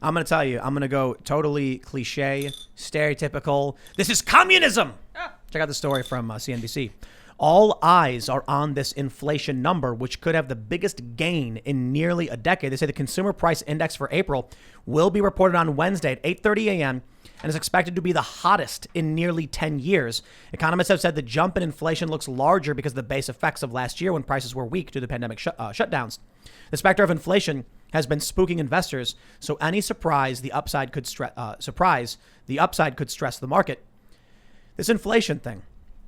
I'm going to tell you, I'm going to go totally cliche, stereotypical. This is communism. Check out the story from CNBC. All eyes are on this inflation number, which could have the biggest gain in nearly a decade. They say the consumer price index for April will be reported on Wednesday at 8:30 a.m. and is expected to be the hottest in nearly 10 years. Economists have said the jump in inflation looks larger because of the base effects of last year when prices were weak due to the pandemic shutdowns. The specter of inflation has been spooking investors, so any surprise the upside could stress the market. This inflation thing.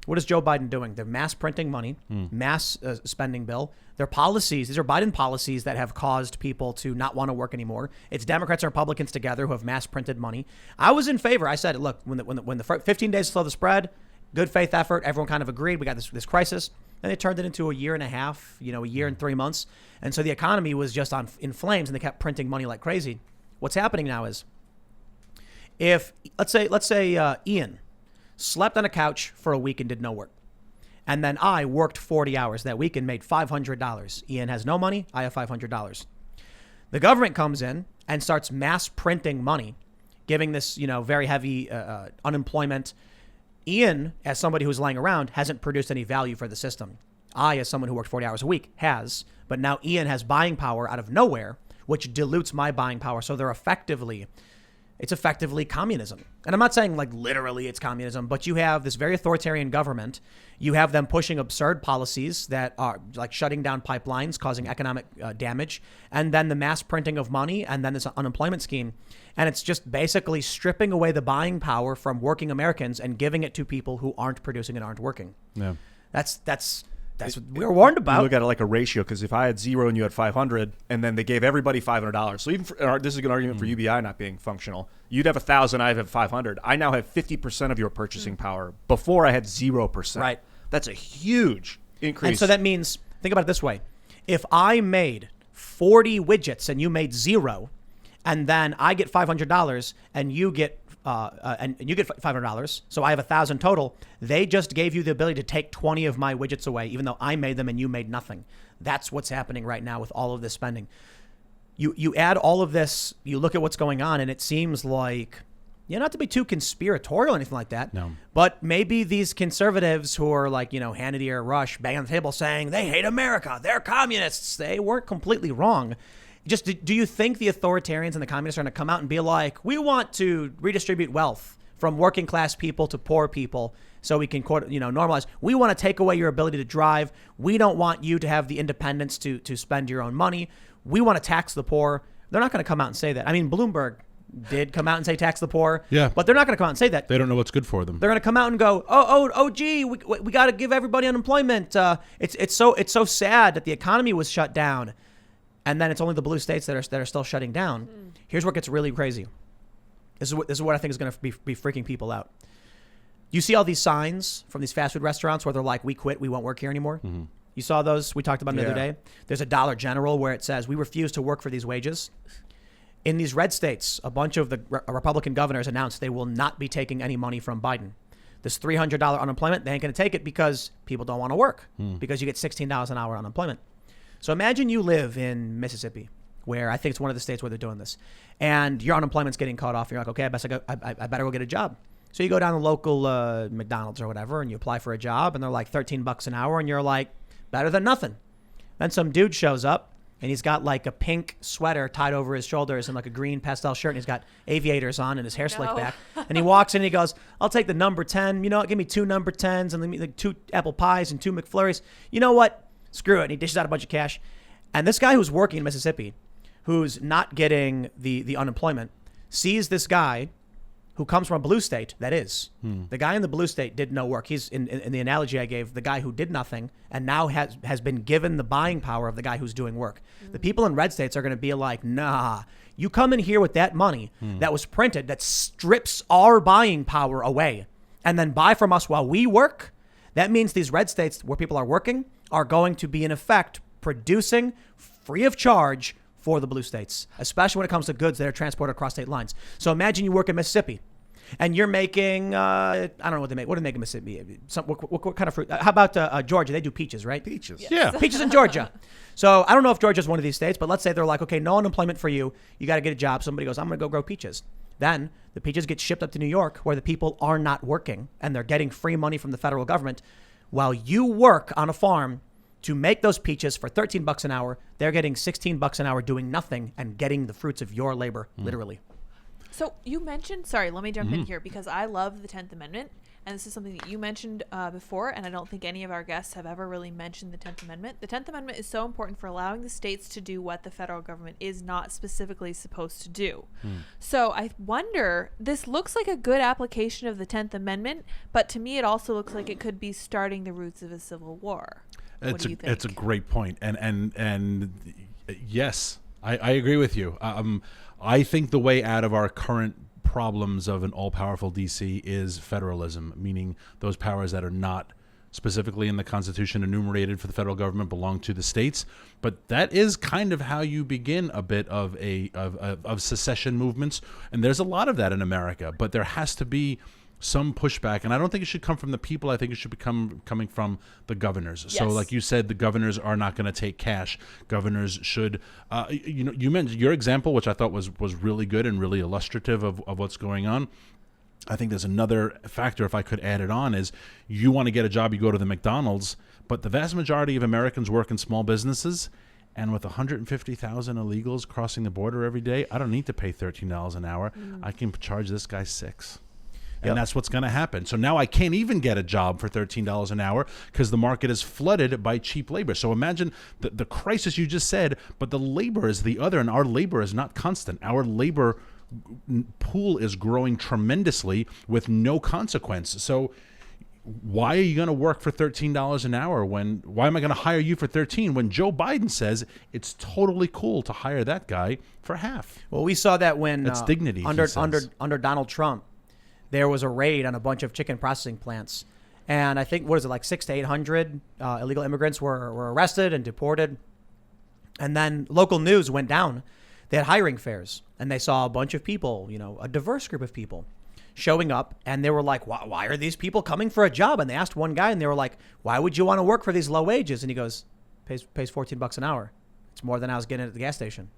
What is Joe Biden doing? They're mass printing money, mass spending bill. Their policies, these are Biden policies that have caused people to not want to work anymore. It's Democrats and Republicans together who have mass printed money. I was in favor. I said, look, when the 15 days to slow the spread, good faith effort, everyone kind of agreed. We got this crisis. And they turned it into a year and a half, a year and 3 months. And so the economy was just in flames and they kept printing money like crazy. What's happening now is if, let's say Ian slept on a couch for a week and did no work. And then I worked 40 hours that week and made $500. Ian has no money. I have $500. The government comes in and starts mass printing money, giving this, very heavy unemployment. Ian, as somebody who's laying around, hasn't produced any value for the system. I, as someone who worked 40 hours a week, has. But now Ian has buying power out of nowhere, which dilutes my buying power. So it's effectively communism. And I'm not saying like literally it's communism, but you have this very authoritarian government. You have them pushing absurd policies that are like shutting down pipelines, causing economic damage, and then the mass printing of money, and then this unemployment scheme. And it's just basically stripping away the buying power from working Americans and giving it to people who aren't producing and aren't working. Yeah. That's what we were warned about. You look at it like a ratio, because if I had 0 and you had 500, and then they gave everybody $500, so even this is a good argument for UBI not being functional. You'd have 1,000, I'd have 500. I now have 50% of your purchasing power. Before I had 0%. Right. That's a huge increase. And so that means, think about it this way: if I made 40 widgets and you made 0, and then I get $500 and you get $500, so I have 1,000 total. They just gave you the ability to take 20 of my widgets away, even though I made them and you made nothing. That's what's happening right now with all of this spending. You add all of this, you look at what's going on, and it seems like, not to be too conspiratorial or anything like that, no. But maybe these conservatives who are like, Hannity or Rush banging on the table saying they hate America, they're communists, they weren't completely wrong. Just do you think the authoritarians and the communists are going to come out and be like, we want to redistribute wealth from working class people to poor people so we can, normalize. We want to take away your ability to drive. We don't want you to have the independence to spend your own money. We want to tax the poor. They're not going to come out and say that. I mean, Bloomberg did come out and say tax the poor. Yeah. But they're not going to come out and say that. They don't know what's good for them. They're going to come out and go, gee, we got to give everybody unemployment. It's so sad that the economy was shut down. And then it's only the blue states that are still shutting down. Here's what gets really crazy. This is what I think is going to be freaking people out. You see all these signs from these fast food restaurants where they're like, we quit, we won't work here anymore. Mm-hmm. You saw those? We talked about them the other day. There's a Dollar General where it says, we refuse to work for these wages. In these red states, a bunch of the Republican governors announced they will not be taking any money from Biden. This $300 unemployment, they ain't going to take it because people don't want to work because you get $16 an hour unemployment. So imagine you live in Mississippi, where I think it's one of the states where they're doing this, and your unemployment's getting cut off. You're like, okay, I better go get a job. So you go down to the local McDonald's or whatever, and you apply for a job, and they're like $13 an hour, and you're like, better than nothing. Then some dude shows up, and he's got like a pink sweater tied over his shoulders and like a green pastel shirt, and he's got aviators on and his hair slicked back. And he walks in and he goes, I'll take the number 10. You know what? Give me 2 number 10s and let me like 2 apple pies and 2 McFlurries. You know what? Screw it. And he dishes out a bunch of cash. And this guy who's working in Mississippi, who's not getting the unemployment, sees this guy who comes from a blue state, that is. The guy in the blue state did no work. He's, in the analogy I gave, the guy who did nothing and now has been given the buying power of the guy who's doing work. The people in red states are going to be like, nah, you come in here with that money that was printed that strips our buying power away and then buy from us while we work. That means these red states where people are working are going to be, in effect, producing free of charge for the blue states, especially when it comes to goods that are transported across state lines. So imagine you work in Mississippi and you're making I don't know what they make. What do they make in Mississippi? What kind of fruit? How about Georgia? They do peaches, right? Peaches. Yeah. Peaches in Georgia. So I don't know if Georgia's one of these states, but let's say they're like, okay, no unemployment for you. You got to get a job. Somebody goes, I'm going to go grow peaches. Then the peaches get shipped up to New York, where the people are not working and they're getting free money from the federal government, while you work on a farm to make those peaches for $13 an hour. They're getting $16 an hour doing nothing and getting the fruits of your labor, literally. So you mentioned, sorry, let me jump in here because I love the 10th Amendment. And this is something that you mentioned before, and I don't think any of our guests have ever really mentioned the 10th Amendment. The 10th Amendment is so important for allowing the states to do what the federal government is not specifically supposed to do. So I wonder, this looks like a good application of the 10th Amendment, but to me it also looks like it could be starting the roots of a civil war. What do you think? It's a great point. And yes, I agree with you. I think the way out of our current problems of an all-powerful DC is federalism, meaning those powers that are not specifically in the Constitution enumerated for the federal government belong to the states. But that is kind of how you begin a bit of secession movements, and there's a lot of that in America. But there has to be some pushback, and I don't think it should come from the people. I think it should be coming from the governors. Yes. So, like you said, the governors are not going to take cash. Governors should, you mentioned your example, which I thought was really good and really illustrative of what's going on. I think there's another factor, if I could add it on, is you want to get a job, you go to the McDonald's, but the vast majority of Americans work in small businesses. And with 150,000 illegals crossing the border every day, I don't need to pay $13 an hour. I can charge this guy $6. And that's what's going to happen. So now I can't even get a job for $13 an hour because the market is flooded by cheap labor. So imagine the crisis you just said, but the labor is the other, and our labor is not constant. Our labor pool is growing tremendously with no consequence. So why are you going to work for $13 an hour why am I going to hire you for $13 when Joe Biden says it's totally cool to hire that guy for half? Well, we saw that when That's dignity, under Donald Trump. There was a raid on a bunch of chicken processing plants. And I think, what is it, like 600 to 800 illegal immigrants were arrested and deported. And then local news went down. They had hiring fairs, and they saw a bunch of people, a diverse group of people showing up. And they were like, why are these people coming for a job? And they asked one guy, and they were like, why would you want to work for these low wages? And he goes, pays $14 an hour. It's more than I was getting at the gas station.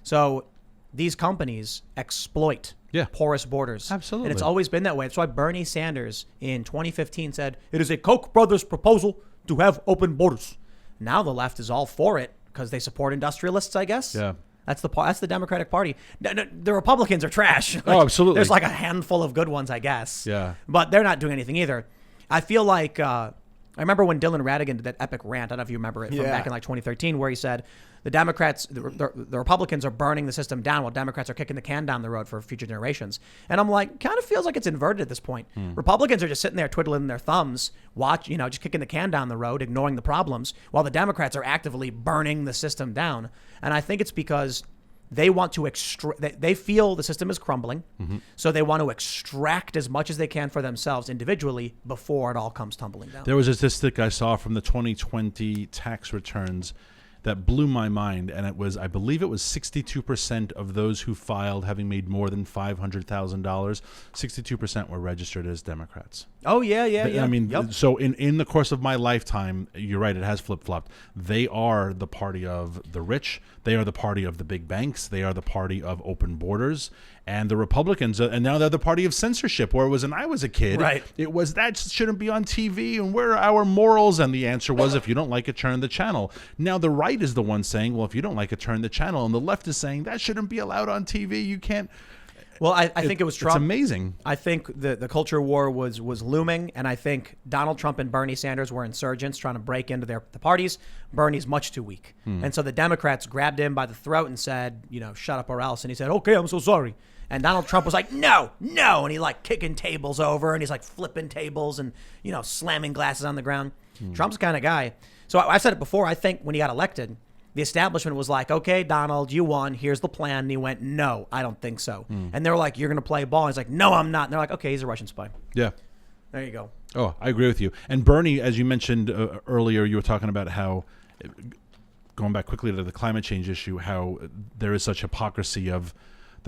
So these companies exploit porous borders. Absolutely. And it's always been that way. That's why Bernie Sanders in 2015 said, it is a Koch brothers proposal to have open borders. Now the left is all for it because they support industrialists, I guess. Yeah. That's the Democratic Party. No, the Republicans are trash. Oh, absolutely. There's like a handful of good ones, I guess. Yeah. But they're not doing anything either. I feel like I remember when Dylan Radigan did that epic rant. I don't know if you remember it from back in like 2013, where he said the Democrats, the Republicans are burning the system down while Democrats are kicking the can down the road for future generations. And I'm like, kind of feels like it's inverted at this point. Republicans are just sitting there twiddling their thumbs, just kicking the can down the road, ignoring the problems, while the Democrats are actively burning the system down. And I think it's because they want to they feel the system is crumbling, so they want to extract as much as they can for themselves individually before it all comes tumbling down. There was a statistic I saw from the 2020 tax returns that blew my mind, and I believe it was 62% of those who filed having made more than $500,000, 62% were registered as Democrats. Oh, yeah. I mean, so in the course of my lifetime, you're right, it has flip-flopped. They are the party of the rich. They are the party of the big banks. They are the party of open borders. And the Republicans, and now they're the party of censorship, where it was when I was a kid, right. It was that shouldn't be on TV, and where are our morals? And the answer was, if you don't like it, turn the channel. Now the right is the one saying, well, if you don't like it, turn the channel. And the left is saying, that shouldn't be allowed on TV. You can't. Well, I think it was Trump. It's amazing. I think the culture war was looming, and I think Donald Trump and Bernie Sanders were insurgents trying to break into the parties. Bernie's much too weak. And so the Democrats grabbed him by the throat and said, shut up or else. And he said, okay, I'm so sorry. And Donald Trump was like, no. And he like kicking tables over, and he's like flipping tables and, slamming glasses on the ground. Trump's the kind of guy. So I said it before. I think when he got elected, the establishment was like, okay, Donald, you won. Here's the plan. And he went, no, I don't think so. And they were like, you're going to play ball. And he's like, no, I'm not. And they're like, okay, he's a Russian spy. Yeah. There you go. Oh, I agree with you. And Bernie, as you mentioned earlier, you were talking about how, going back quickly to the climate change issue, how there is such hypocrisy of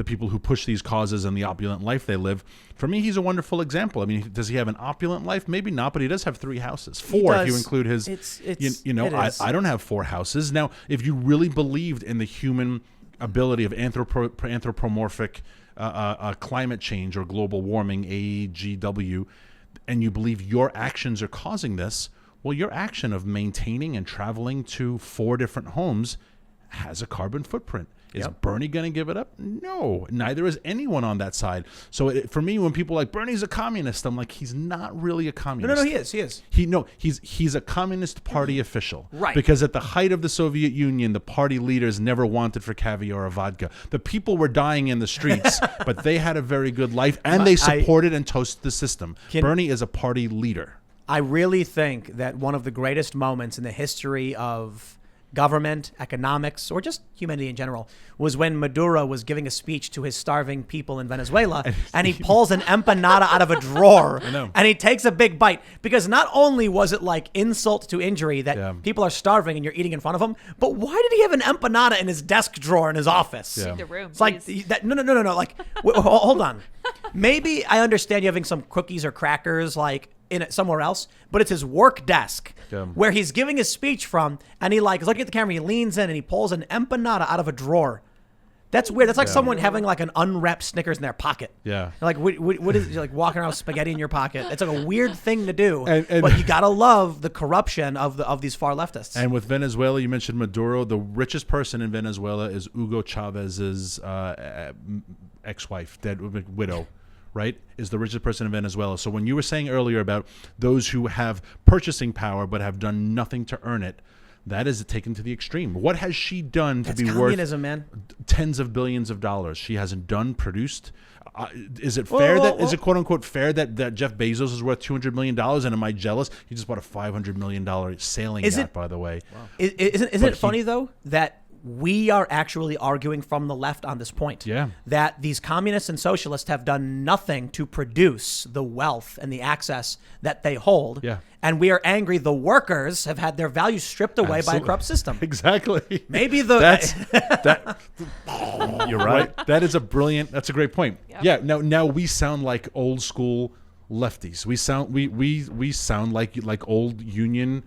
the people who push these causes and the opulent life they live. For me, he's a wonderful example. I mean, does he have an opulent life? Maybe not, but he does have 3 houses. 4 if you include his. I don't have 4 houses. Now, if you really believed in the human ability of anthropomorphic climate change or global warming, AGW, and you believe your actions are causing this, well, your action of maintaining and traveling to 4 different homes has a carbon footprint. Is Bernie going to give it up? No, neither is anyone on that side. So for me, when people are like, Bernie's a communist, I'm like, he's not really a communist. No, he is. He's a Communist Party official. Right. Because at the height of the Soviet Union, the party leaders never wanted for caviar or vodka. The people were dying in the streets, but they had a very good life, and they supported and toasted the system. Bernie is a party leader. I really think that one of the greatest moments in the history of government, economics, or just humanity in general, was when Maduro was giving a speech to his starving people in Venezuela, and he pulls an empanada out of a drawer, and he takes a big bite, because not only was it like insult to injury that people are starving and you're eating in front of them, but why did he have an empanada in his desk drawer in his office? In the room, it's like that. No. Like, hold on. Maybe I understand you having some cookies or crackers, like, in it somewhere else, but it's his work desk where he's giving his speech from, and he is looking at the camera, he leans in and he pulls an empanada out of a drawer. That's weird. That's like someone having like an unwrapped Snickers in their pocket. Yeah. Like, what is, you're like walking around with spaghetti in your pocket. It's like a weird thing to do, but you gotta love the corruption of these far leftists. And with Venezuela, you mentioned Maduro. The richest person in Venezuela is Hugo Chavez's ex-wife, dead widow. Right, is the richest person in Venezuela. So when you were saying earlier about those who have purchasing power but have done nothing to earn it, that is taken to the extreme. What has she done to be worth tens of billions of dollars? She hasn't produced. Is it fair is it quote unquote fair that Jeff Bezos is worth $200 million? And am I jealous? He just bought a $500 million sailing yacht, by the way. Wow. Isn't it funny though that we are actually arguing from the left on this point? That these communists and socialists have done nothing to produce the wealth and the access that they hold. And we are angry the workers have had their values stripped away by a corrupt system. Exactly. Maybe you're right. That's a great point. Now we sound like old school lefties. We sound like old union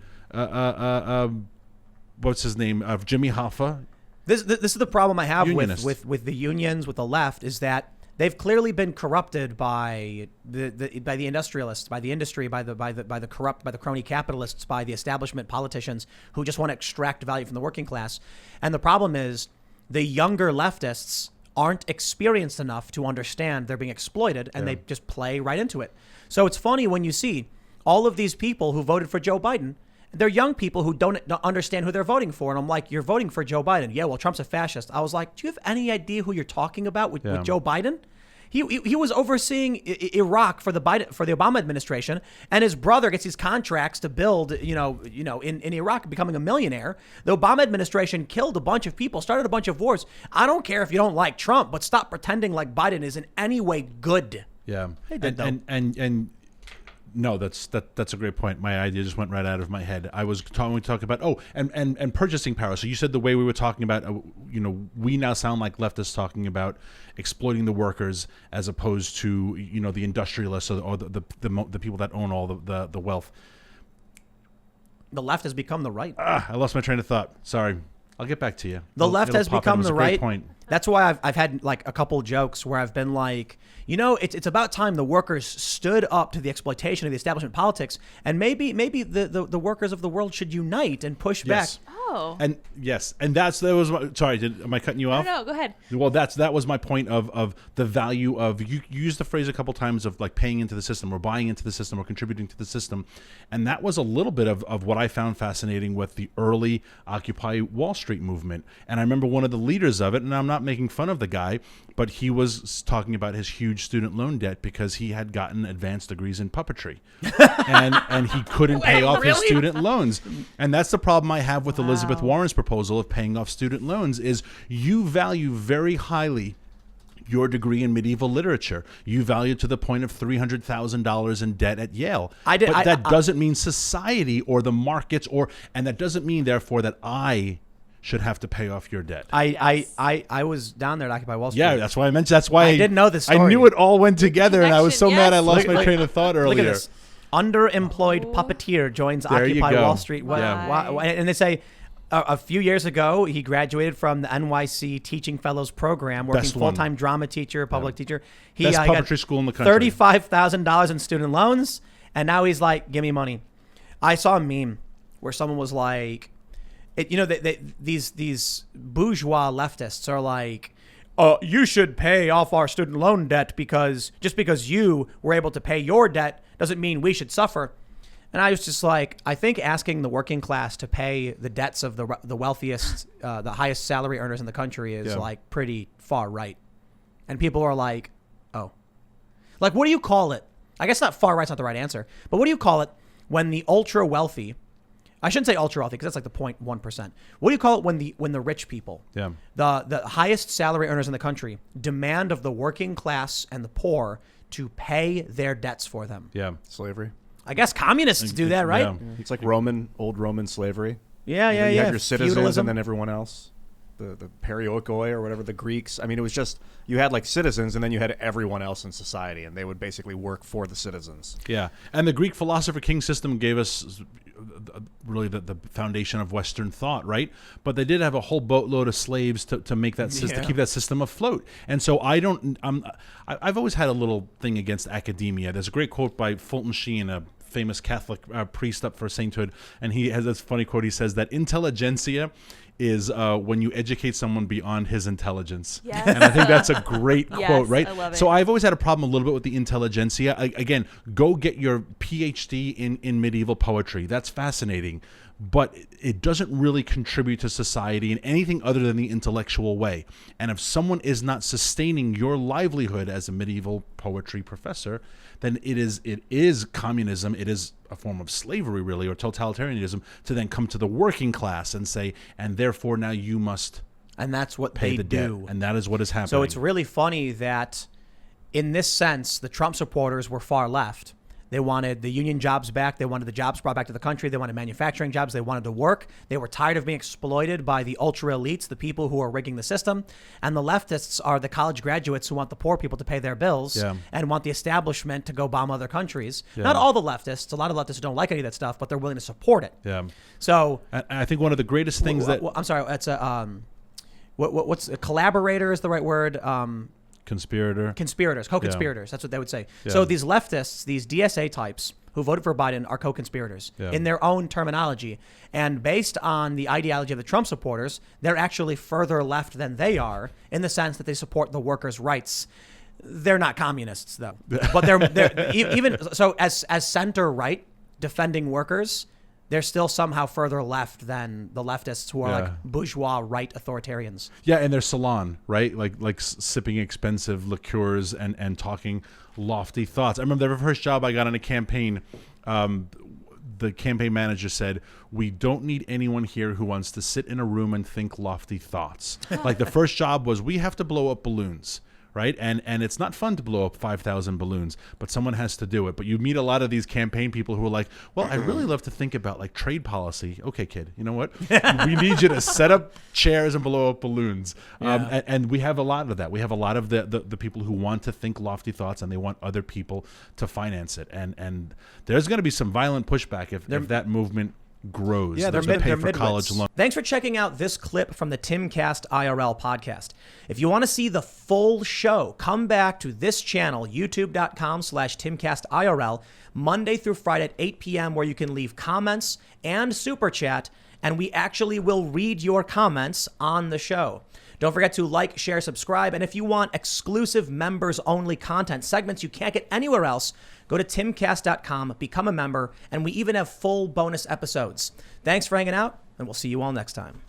what's his name, of Jimmy Hoffa. This is the problem I have with the unions, with the left, is that they've clearly been corrupted by the industrialists, by the industry, by the crony capitalists, by the establishment politicians who just want to extract value from the working class. And the problem is the younger leftists aren't experienced enough to understand they're being exploited, and they just play right into it. So it's funny when you see all of these people who voted for Joe Biden. They're young people who don't understand who they're voting for. And I'm like, you're voting for Joe Biden. Yeah, well, Trump's a fascist. I was like, do you have any idea who you're talking about with Joe Biden? He was overseeing Iraq for the Obama administration, and his brother gets these contracts to build, in Iraq, becoming a millionaire. The Obama administration killed a bunch of people, started a bunch of wars. I don't care if you don't like Trump, but stop pretending like Biden is in any way good. Yeah. And no, that's a great point. My idea just went right out of my head. I was talking about and purchasing power. So you said the way we were talking about, we now sound like leftists talking about exploiting the workers as opposed to the industrialists or the people that own all the wealth. The left has become the right. I lost my train of thought. Sorry. I'll get back to you. The left has become the right. Point. That's why I've had like a couple jokes where I've been like, it's about time the workers stood up to the exploitation of the establishment politics, and maybe the workers of the world should unite and push back. Oh. And sorry, am I cutting you off? No, go ahead. Well, that was my point of the value of, you used the phrase a couple times of like paying into the system or buying into the system or contributing to the system. And that was a little bit of what I found fascinating with the early Occupy Wall Street movement. And I remember one of the leaders of it, and I'm not making fun of the guy, but he was talking about his huge student loan debt because he had gotten advanced degrees in puppetry and he couldn't pay off his student loans. And that's the problem I have with Elizabeth Warren's proposal of paying off student loans is you value very highly your degree in medieval literature. You value to the point of $300,000 in debt at Yale. But that doesn't mean society or the markets and that doesn't mean therefore that I should have to pay off your debt. I was down there at Occupy Wall Street. Yeah, that's why I mentioned. That's why I didn't know this story. I knew it all went together, and I was so connection, mad I yes. lost Look- my look- train of thought earlier. Look at this. Underemployed puppeteer joins There you Occupy go. Wall Street. Yeah. And they say a few years ago, he graduated from the NYC Teaching Fellows Program, working Best one. full-time drama teacher, public teacher. He Best got puppetry school in the country. $35,000 in student loans, and now he's like, give me money. I saw a meme where someone was like, these bourgeois leftists are like, you should pay off our student loan debt because just because you were able to pay your debt doesn't mean we should suffer. And I was just like, I think asking the working class to pay the debts of the wealthiest, the highest salary earners in the country is like pretty far right. And people are like, oh, like, what do you call it? I guess not far right's not the right answer, but what do you call it when the ultra wealthy, I shouldn't say ultra wealthy because that's like the 0.1%. What do you call it when the rich people, the highest salary earners in the country, demand of the working class and the poor to pay their debts for them? Yeah. Slavery. I guess communists do that, right? Yeah. It's like old Roman slavery. Yeah. You have your citizens Feudalism. and then everyone else. The perioikoi or whatever, the Greeks. I mean, it was just, you had like citizens and then you had everyone else in society, and they would basically work for the citizens. Yeah, and the Greek philosopher king system gave us really the foundation of Western thought, right? But they did have a whole boatload of slaves to make that system, to keep that system afloat. And so I've always had a little thing against academia. There's a great quote by Fulton Sheen, a famous Catholic priest up for sainthood, and he has this funny quote. He says that intelligentsia is when you educate someone beyond his intelligence. Yes. And I think that's a great Yes, quote, right? I love it. So I've always had a problem a little bit with the intelligentsia. Again, go get your PhD in medieval poetry. That's fascinating. But it doesn't really contribute to society in anything other than the intellectual way. And if someone is not sustaining your livelihood as a medieval poetry professor, then it is communism. It is a form of slavery, really, or totalitarianism, to then come to the working class and say, and therefore now you must And that's what pay they the do. debt. And that is what is happening. So it's really funny that in this sense, the Trump supporters were far left. They wanted the union jobs back. They wanted the jobs brought back to the country. They wanted manufacturing jobs. They wanted to work. They were tired of being exploited by the ultra elites, the people who are rigging the system. And the leftists are the college graduates who want the poor people to pay their bills and want the establishment to go bomb other countries. Not all the leftists. A lot of leftists don't like any of that stuff, but they're willing to support it. Yeah. So And I think one of the greatest things that I'm sorry. It's what's a collaborator is the right word. Co-conspirators. That's what they would say. Yeah. So these leftists, these DSA types who voted for Biden are co-conspirators in their own terminology. And based on the ideology of the Trump supporters, they're actually further left than they are in the sense that they support the workers' rights. They're not communists, though. But they're even so as center right defending workers, they're still somehow further left than the leftists who are like bourgeois right authoritarians. Yeah, and their salon, right? Like sipping expensive liqueurs and talking lofty thoughts. I remember the first job I got on a campaign, the campaign manager said, "We don't need anyone here who wants to sit in a room and think lofty thoughts." Like the first job was, we have to blow up balloons. Right. And it's not fun to blow up 5,000 balloons, but someone has to do it. But you meet a lot of these campaign people who are like, well, I really love to think about like trade policy. OK, kid, you know what? We need you to set up chairs and blow up balloons. And we have a lot of that. We have a lot of the people who want to think lofty thoughts and they want other people to finance it. And there's going to be some violent pushback if that movement grows. Yeah, they're pay for college loans. Thanks for checking out this clip from the Timcast IRL podcast. If you want to see the full show, come back to this channel, youtube.com/TimcastIRL, Monday through Friday at 8 p.m., where you can leave comments and super chat, and we actually will read your comments on the show. Don't forget to like, share, subscribe, and if you want exclusive members-only content, segments you can't get anywhere else, go to timcast.com, become a member, and we even have full bonus episodes. Thanks for hanging out, and we'll see you all next time.